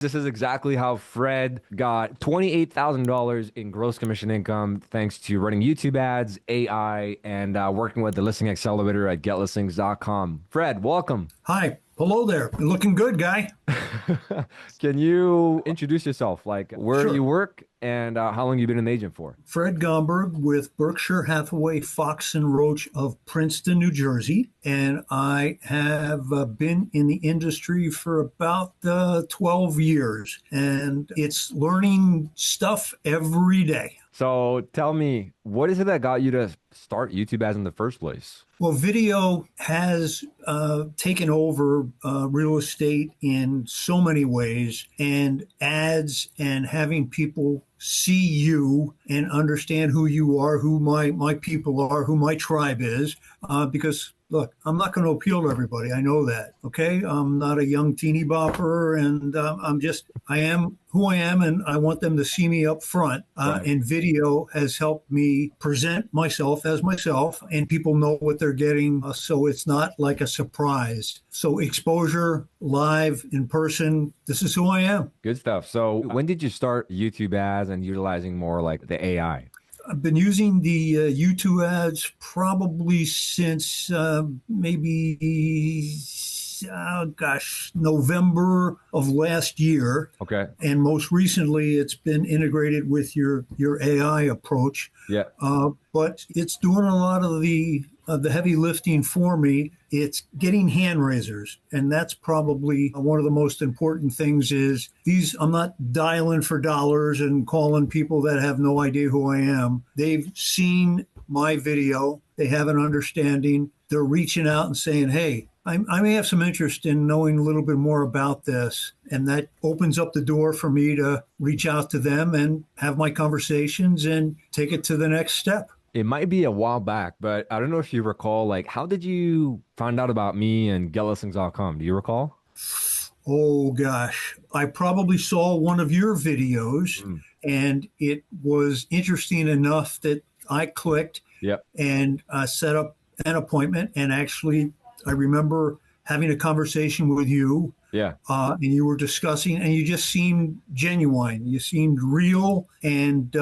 This is exactly how Fred got $28,000 in gross commission income thanks to running YouTube ads, AI, and working with the listing accelerator at getlistings.com. Fred, welcome. Hi. Hello there. Looking good, guy. Can you introduce yourself, like where you Sure. work and how long you've been an agent for? Fred Gomberg with Berkshire Hathaway Fox and Roach of Princeton, New Jersey. And I have been in the industry for about 12 years. And it's learning stuff every day. So tell me, what is it that got you to start YouTube ads in the first place? Well, video has taken over real estate in so many ways, and ads and having people see you and understand who you are, who my people are, who my tribe is. Because look, I'm not going to appeal to everybody. I know that. Okay, I'm not a young teeny bopper, and I am who I am, and I want them to see me up front. Right. And video has helped me present myself as myself, and people know what they're getting, so it's not like a surprise. So exposure, live, in person, this is who I am. Good stuff. So when did you start YouTube ads and utilizing more like the AI? I've been using the YouTube ads probably since maybe, oh gosh, November of last year. Okay. And most recently, it's been integrated with your AI approach. Yeah. But it's doing a lot of the heavy lifting for me. It's getting hand raisers, and that's probably one of the most important things. Is these? I'm not dialing for dollars and calling people that have no idea who I am. They've seen my video. They have an understanding. They're reaching out and saying, "Hey, I may have some interest in knowing a little bit more about this." And that opens up the door for me to reach out to them and have my conversations and take it to the next step. It might be a while back, but I don't know if you recall, like, how did you find out about me and getlistings.com? Do you recall? Oh gosh, I probably saw one of your videos Mm. and it was interesting enough that I clicked Yep. and set up an appointment. And actually, I remember having a conversation with you, Yeah. and you were discussing, and you just seemed genuine. You seemed real, and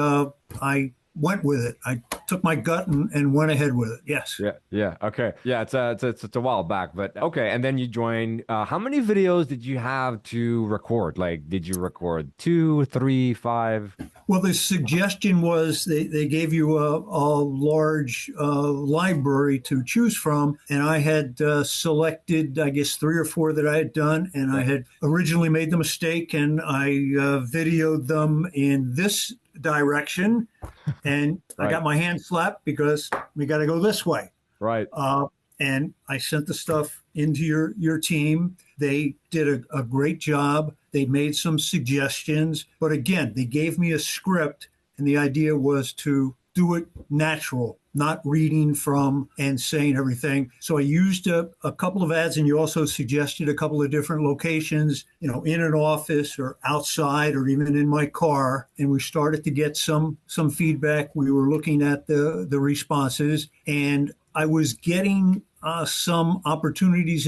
I went with it. I took my gut and went ahead with it. Yes. Yeah. Yeah. Okay. Yeah. It's a while back, but okay. And then you joined. How many videos did you have to record? Like, did you record two, three, five? Well, the suggestion was they gave you a large library to choose from, and I had selected, I guess, three or four that I had done, and I Yeah. had originally made the mistake, and I videoed them in this direction, and I Right. got my hand slapped because we got to go this way. Right. Uh, and I sent the stuff into your team. They did a great job. They made some suggestions, but again, they gave me a script, and the idea was to do it natural, not reading from and saying everything. So I used a couple of ads, and you also suggested a couple of different locations, in an office or outside or even in my car. And we started to get some feedback. We were looking at the responses, and I was getting some opportunities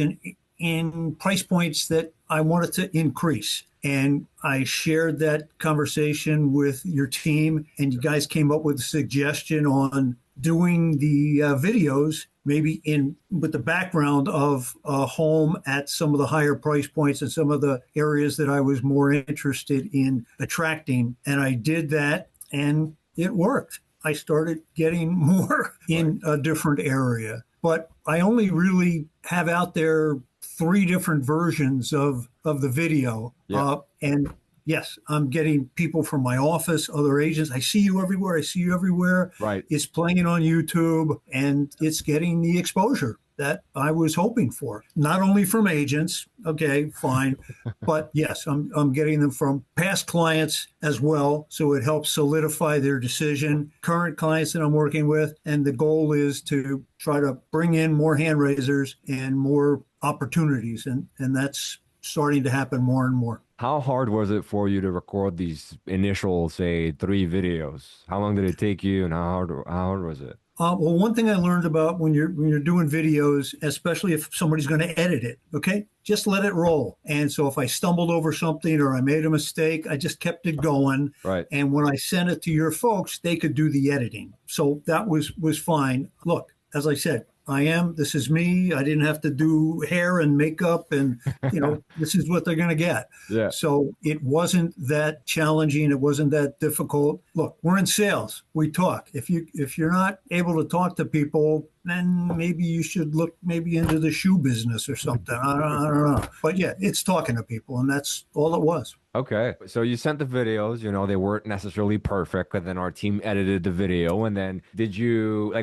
in price points that I wanted to increase. And I shared that conversation with your team, and you guys came up with a suggestion on doing the videos, maybe in with the background of a home at some of the higher price points and some of the areas that I was more interested in attracting. And I did that, and it worked. I started getting more Right. in a different area. But I only really have out there three different versions of the video. Yeah. And yes, I'm getting people from my office, other agents. I see you everywhere. I see you everywhere. Right. It's playing on YouTube, and it's getting the exposure that I was hoping for. Not only from agents, okay, fine, but yes, I'm getting them from past clients as well. So it helps solidify their decision. Current clients that I'm working with, and the goal is to try to bring in more hand raisers and more opportunities, and that's starting to happen more and more. How hard was it for you to record these initial, say, three videos? How long did it take you, and how hard was it? Well, one thing I learned about when you're doing videos, especially if somebody's going to edit it, okay, just let it roll. And so if I stumbled over something or I made a mistake, I just kept it going. Right. And when I sent it to your folks, they could do the editing. So that was fine. Look, as I said, this is me. I didn't have to do hair and makeup, and this is what they're going to get. Yeah. So it wasn't that challenging. It wasn't that difficult. Look, we're in sales. We talk. If you're not able to talk to people, then maybe you should look maybe into the shoe business or something. I don't know. But yeah, it's talking to people, and that's all it was. Okay. So you sent the videos, they weren't necessarily perfect, but then our team edited the video. And then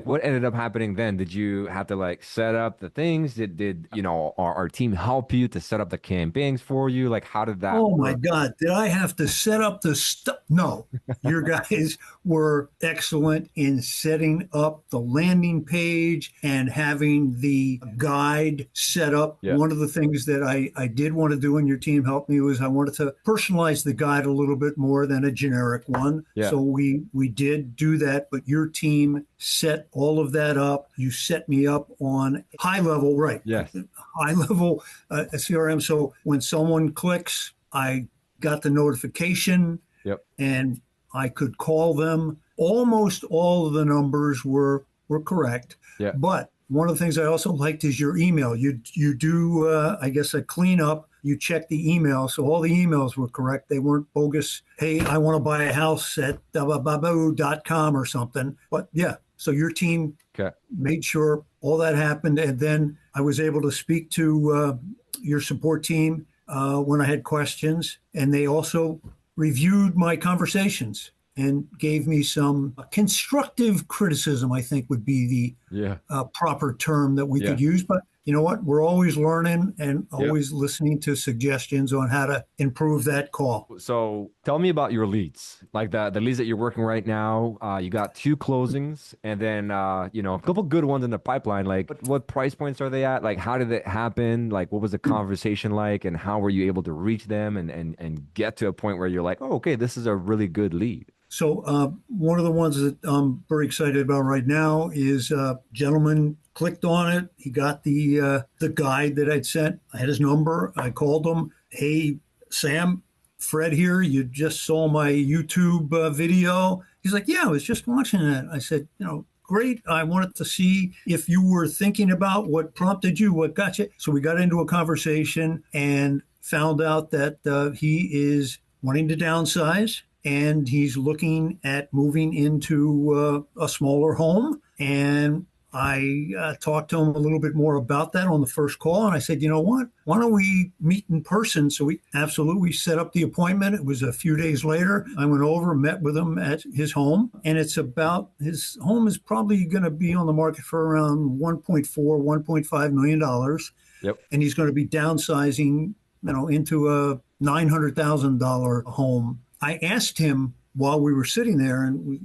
what ended up happening then? Did you have to like set up the things? Did our team help you to set up the campaigns for you? Like, how did that Oh my work? God, did I have to set up the stuff? No, your guys were excellent in setting up the landing page and having the guide set up. Yeah. One of the things that I did want to do, and your team helped me, was I wanted to personalize the guide a little bit more than a generic one. Yeah. So we did do that, but your team set all of that up. You set me up on high level, right? Yes. High level CRM. So when someone clicks, I got the notification Yep. and I could call them. Almost all of the numbers were correct. Yeah. But one of the things I also liked is your email. You do, I guess, a cleanup. You check the email. So all the emails were correct. They weren't bogus. Hey, I want to buy a house at .com or something. But yeah, so your team Okay. made sure all that happened. And then I was able to speak to your support team when I had questions. And they also reviewed my conversations and gave me some constructive criticism, I think would be Yeah. the proper term that we Yeah. could use. But you know what? We're always learning and Yeah. always listening to suggestions on how to improve that call. So tell me about your leads, like the leads that you're working right now. You got two closings, and then a couple good ones in the pipeline. Like, what price points are they at? Like, how did it happen? Like, what was the conversation like, and how were you able to reach them and get to a point where you're like, oh, okay, this is a really good lead. So one of the ones that I'm very excited about right now is a gentleman clicked on it. He got the guide that I'd sent. I had his number. I called him. Hey, Sam, Fred here. You just saw my YouTube video. He's like, yeah, I was just watching that. I said, great. I wanted to see if you were thinking about what prompted you, what got you. So we got into a conversation and found out that he is wanting to downsize and he's looking at moving into a smaller home. And I talked to him a little bit more about that on the first call. And I said, you know what? Why don't we meet in person? So we absolutely set up the appointment. It was a few days later. I went over, met with him at his home. And his home is probably going to be on the market for around 1.4, $1.5 million. Yep. And he's going to be downsizing, into a $900,000 home. I asked him while we were sitting there and we,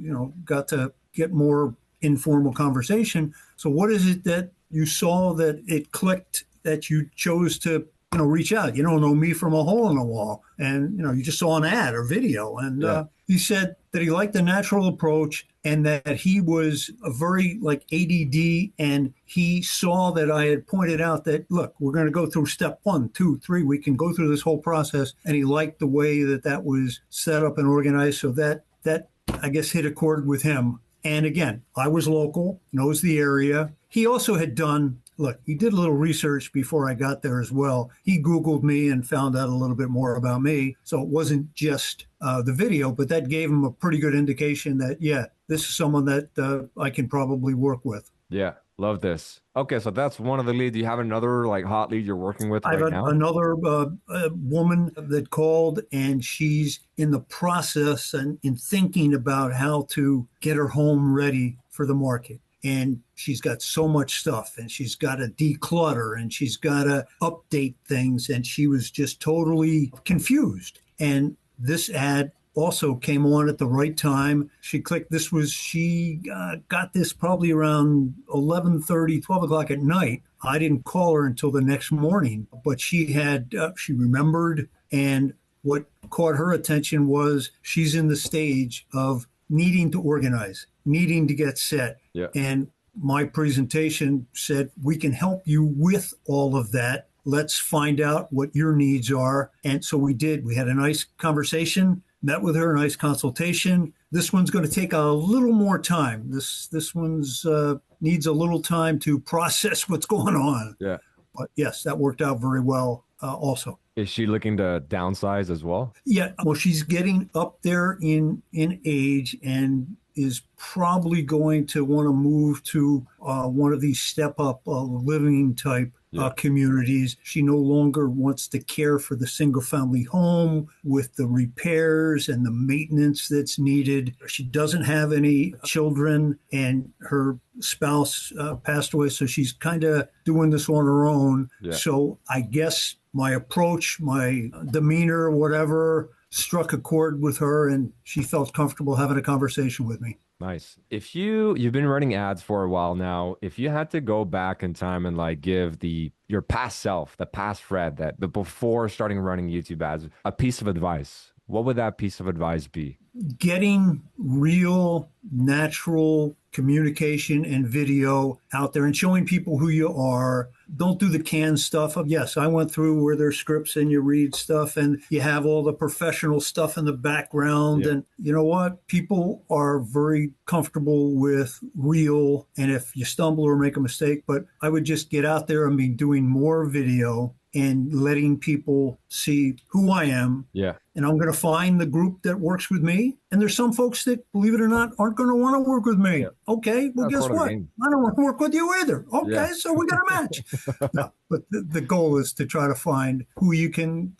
got to get more informal conversation. So what is it that you saw that it clicked that you chose to, reach out? You don't know me from a hole in the wall. And, you just saw an ad or video. And he said that he liked the natural approach and that he was a very like ADD. And he saw that I had pointed out that, look, we're going to go through step 1, 2, 3. We can go through this whole process. And he liked the way that was set up and organized. So that I guess hit a chord with him. And again, I was local, knows the area. He also had he did a little research before I got there as well. He Googled me and found out a little bit more about me. So it wasn't just the video, but that gave him a pretty good indication that, yeah, this is someone that I can probably work with. Yeah. Love this. Okay, so that's one of the leads. Do you have another like hot lead you're working with I right have now? another woman that called, and she's in the process and in thinking about how to get her home ready for the market. And she's got so much stuff, and she's got to declutter, and she's got to update things, and she was just totally confused. And this ad also came on at the right time. She clicked. She got this probably around 11:30, 12 o'clock at night. I didn't call her until the next morning, but she remembered. And what caught her attention was she's in the stage of needing to organize. needing to get set. Yeah. And my presentation said, we can help you with all of that. Let's find out what your needs are. And so we did. We had a nice conversation, met with her, a nice consultation. This one's going to take a little more time. This one's needs a little time to process what's going on. Yeah. But yes, that worked out very well also. Is she looking to downsize as well? Yeah, well, she's getting up there in age and is probably going to want to move to one of these step up living type Yeah. communities. She no longer wants to care for the single family home with the repairs and the maintenance that's needed. She doesn't have any children, and her spouse passed away, so she's kind of doing this on her own. Yeah. So I guess my approach, my demeanor, whatever, struck a chord with her, and she felt comfortable having a conversation with me. Nice. If you've been running ads for a while now, if you had to go back in time and like give your past self, the past Fred, that the before starting running YouTube ads, a piece of advice, what would that piece of advice be? Getting real, natural communication and video out there and showing people who you are. Don't do the canned stuff of, yes, I went through where there's scripts and you read stuff and you have all the professional stuff in the background. Yeah. And you know what? People are very comfortable with real. And if you stumble or make a mistake, but I would just get out there and be doing more video and letting people see who I am. Yeah. And I'm going to find the group that works with me. And there's some folks that, believe it or not, aren't going to want to work with me. Yeah. Okay, well, That's guess part of the what? game. I don't want to work with you either. Okay, Yeah. so we got a match. No, but the goal is to try to find who you can,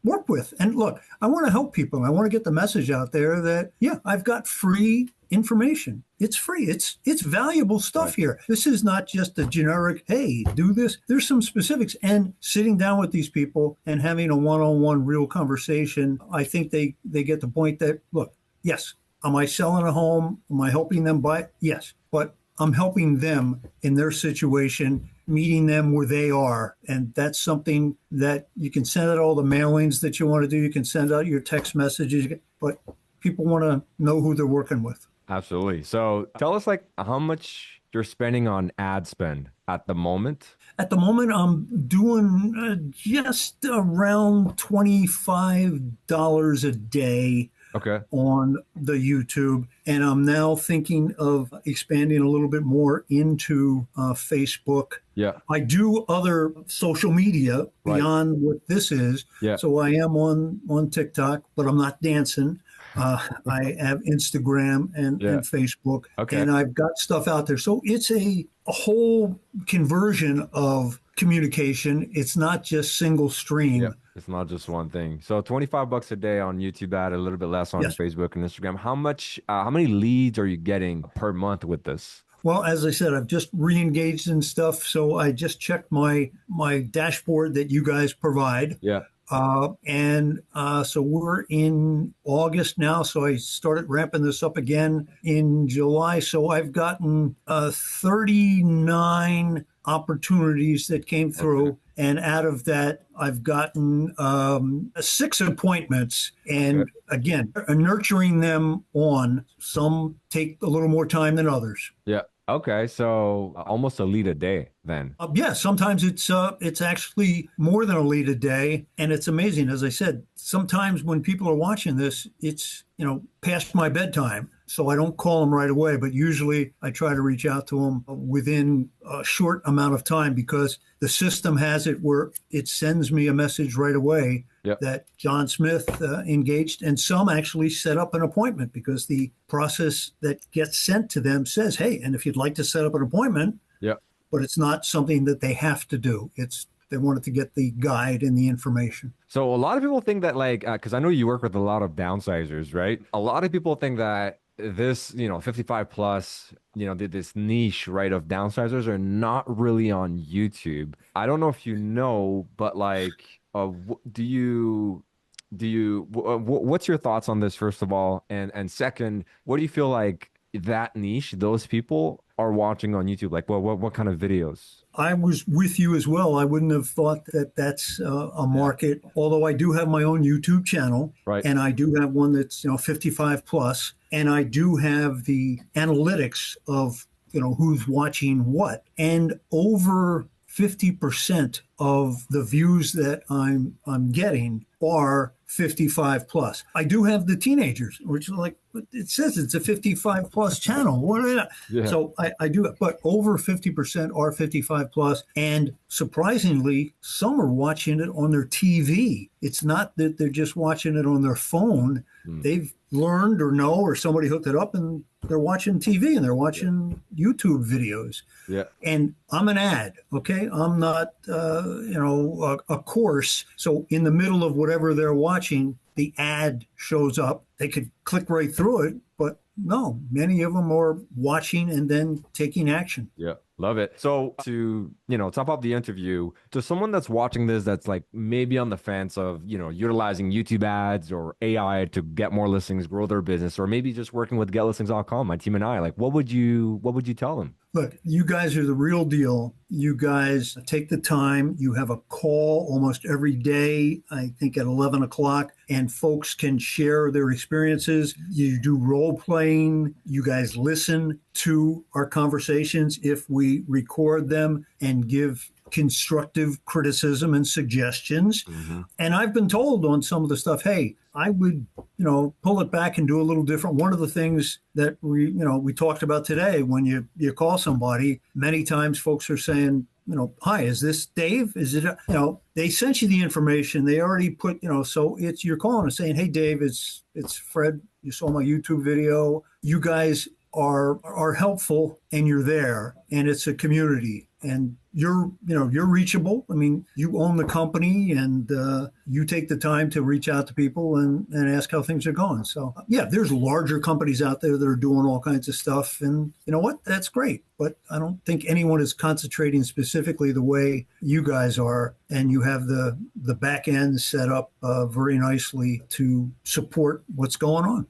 work with. And look, I want to help people. I want to get the message out there that, yeah, I've got free information. It's free. It's valuable stuff Right. here. This is not just a generic, hey, do this. There's some specifics. And sitting down with these people and having a one-on-one real conversation, I think they get the point that, look, yes, am I selling a home? Am I helping them buy? Yes. But I'm helping them in their situation, meeting them where they are. And that's something that you can send out all the mailings that you want to do. You can send out your text messages, but people want to know who they're working with. Absolutely. So tell us like how much you're spending on ad spend at the moment. At the moment, I'm doing just around $25 a day Okay. on the YouTube. And I'm now thinking of expanding a little bit more into Facebook. Yeah. I do other social media Right. beyond what this is. Yeah. So I am on TikTok, but I'm not dancing. I have Instagram and Facebook, Okay. and I've got stuff out there. So it's a whole conversion of communication. It's not just single stream. Yeah. It's not just one thing. So $25 a day on YouTube ad, a little bit less on Yes. Facebook and Instagram. How many leads are you getting per month with this? Well, as I said, I've just re-engaged in stuff. So I just checked my dashboard that you guys provide. Yeah. So we're in August now. So I started ramping this up again in July. So I've gotten 39 opportunities that came through. Okay. And out of that, I've gotten 6 appointments. And again, nurturing them on. Some take a little more time than others. Yeah. Okay, so almost a lead a day then. Yeah, sometimes it's actually more than a lead a day, and it's amazing. As I said, sometimes when people are watching this, it's past my bedtime, so I don't call them right away. But usually, I try to reach out to them within a short amount of time because the system has it where it sends me a message right away. Yep. That John Smith engaged, and some actually set up an appointment because the process that gets sent to them says, hey, and if you'd like to set up an appointment, but it's not something that they have to do. They wanted to get the guide and the information. So a lot of people think that because I know you work with a lot of downsizers, right? A lot of people think that this, 55 plus, this niche, right, of downsizers are not really on YouTube. I don't know if you know, but what's your thoughts on this, first of all? And second, what do you feel like that niche, those people are watching on YouTube? Like, what kind of videos? I was with you as well. I wouldn't have thought that that's a market, although I do have my own YouTube channel. Right. And I do have one that's, 55 plus. and I do have the analytics of who's watching what, and over 50% of the views that I'm getting are 55 plus. I do have the teenagers, which are like, it says it's a 55 plus channel. What is that? Yeah. So I do it, but over 50% are 55 plus, and surprisingly, some are watching it on their TV. It's not that they're just watching it on their phone. Mm. They've learned or know, or somebody hooked it up, and they're watching TV and they're watching YouTube videos. Yeah. And I'm an ad, okay? I'm not, a course. So in the middle of whatever they're watching, the ad shows up. They could click right through it, but no, many of them are watching and then taking action. Yeah, love it. So to, top up the interview, to someone that's watching this that's like maybe on the fence of, utilizing YouTube ads or AI to get more listings, grow their business, or maybe just working with getlistings.com, my team and I, like what would you tell them? Look, you guys are the real deal. You guys take the time. You have a call almost every day, I think at 11 o'clock, and folks can share their experiences. You do role playing. You guys listen to our conversations if we record them and give constructive criticism and suggestions. Mm-hmm. And I've been told on some of the stuff, hey, I would, pull it back and do a little different. One of the things that we talked about today, when you call somebody, many times folks are saying, hi, is this Dave? Is it, they sent you the information. They already put, so you're calling and saying, hey, Dave, it's Fred. You saw my YouTube video. You guys are helpful, and you're there, and it's a community, and you're reachable. I mean, you own the company, and you take the time to reach out to people and ask how things are going. So yeah, there's larger companies out there that are doing all kinds of stuff, and you know what? That's great. But I don't think anyone is concentrating specifically the way you guys are, and you have the back end set up very nicely to support what's going on.